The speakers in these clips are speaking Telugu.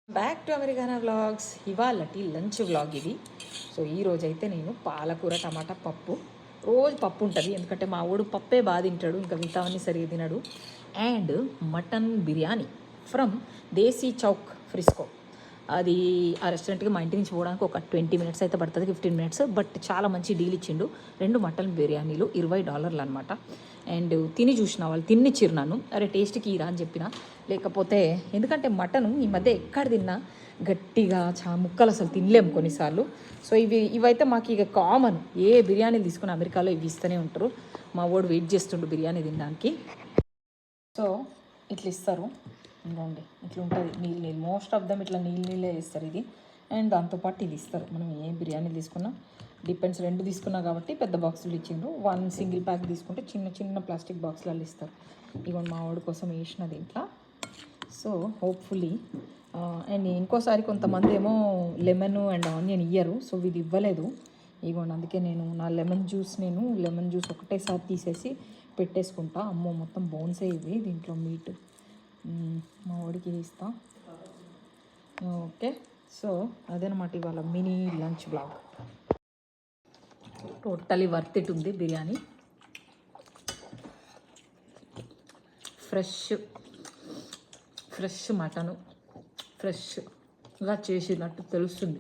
Back to Americana vlogs. ఇవాళటి లంచ్ వ్లాగ్ ఇది. సో ఈరోజైతే నేను పాలకూర టమాటా పప్పు, రోజు పప్పు ఉంటుంది ఎందుకంటే మా ఊడు పప్పే బాగా తింటాడు, ఇంకా మిగతావన్నీ సరిగా తినడు. And mutton biryani from desi Chowk Frisco. అది ఆ రెస్టారెంట్కి మా ఇంటి నుంచి పోవడానికి ఒక 20 మినిట్స్ అయితే పడుతుంది, 15 మినిట్స్. బట్ చాలా మంచి డీల్ ఇచ్చిండు. 2 మటన్ బిర్యానీలు $20 అనమాట. అండ్ తిని చూసిన వాళ్ళు తిన్నిచ్చిరు నన్ను, అరే టేస్ట్కి ఇరా అని చెప్పిన. లేకపోతే ఎందుకంటే మటన్ ఈ మధ్య ఎక్కడ తిన్నా గట్టిగా ముక్కలు అసలు తినలేము కొన్నిసార్లు. సో ఇవైతే మాకు ఇక కామన్, ఏ బిర్యానీలు తీసుకుని అమెరికాలో ఇవి ఇస్తూనే ఉంటారు. మా వాడు వెయిట్ చేస్తుండు బిర్యానీ తినడానికి. సో ఇట్లా ఇస్తారు, ఇంకోండి ఇట్లా ఉంటుంది నీళ్ళు. మోస్ట్ ఆఫ్ దమ్ ఇట్లా నీళ్ళే ఇస్తారు ఇది. అండ్ దాంతోపాటు ఇది ఇస్తారు. మనం ఏ బిర్యానీ తీసుకున్నా డిపెండ్స్, 2 తీసుకున్నా కాబట్టి పెద్ద బాక్సులు ఇచ్చిండ్రు. 1 సింగిల్ ప్యాక్ తీసుకుంటే చిన్న చిన్న ప్లాస్టిక్ బాక్సులలో ఇస్తారు. ఇవ్వండి మా వాడి కోసం వేసిన దీంట్లో. సో హోప్ఫుల్లీ అండ్ ఇంకోసారి కొంతమంది ఏమో లెమన్ అండ్ ఆనియన్ ఇయ్యరు, సో ఇది ఇవ్వలేదు. ఇవ్వండి అందుకే నేను నా లెమన్ జ్యూస్ ఒకటేసారి తీసేసి పెట్టేసుకుంటా. అమ్మో మొత్తం బోన్సే ఇవి, దీంట్లో మీట్ మా వాడికి ఇస్తా. ఓకే, సో అదేనమాట ఇవాళ mini lunch blog. Totally worth it ఉంది బిర్యానీ. ఫ్రెష్ మటను, ఫ్రెష్గా చేసినట్టు తెలుస్తుంది.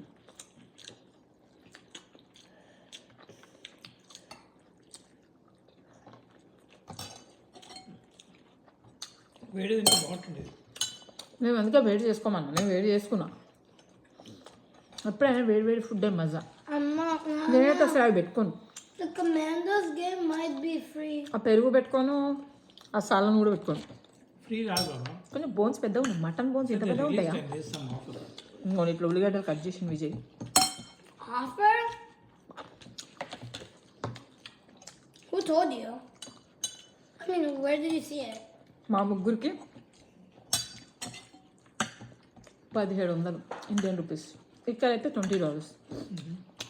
వేడి తింటే బాగుంటుంది. మేము అందుకే వేడి చేసుకోమన్నా, నేను వేడి చేసుకున్నా. ఎప్పుడైనా వేడి ఫుడ్ మజా. నేనైతే అసలు పెట్టుకోను. The Commandos game might be free. ఆ పెరుగు పెట్టుకోను, ఆ సాలను కూడా పెట్టుకోను. ఫ్రీ కాదు, కొంచెం బోన్స్ పెద్దగా ఉన్నాయి. మటన్ బోన్స్ ఇంత పెద్దగా ఉంటాయా? ఇంకోటి ఇట్లా ఉల్లిగడ్డలు కట్ చేసిన Vijay. Offer? Who told you? I mean, where did you see it? మా ముగ్గురికి 1700 ఇండియన్ రూపీస్. ఇక్కడైతే $20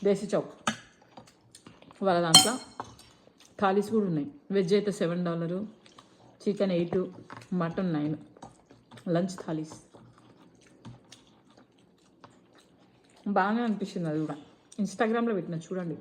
దేశీ చౌక్. వాళ్ళ దాంట్లో థాలీస్ కూడా ఉన్నాయి. వెజ్ అయితే $7, చికెన్ 8, మటన్ 9. లంచ్ థాలీస్ బాగానే అనిపించింది. అది కూడా ఇన్స్టాగ్రామ్లో పెట్టిన చూడండి.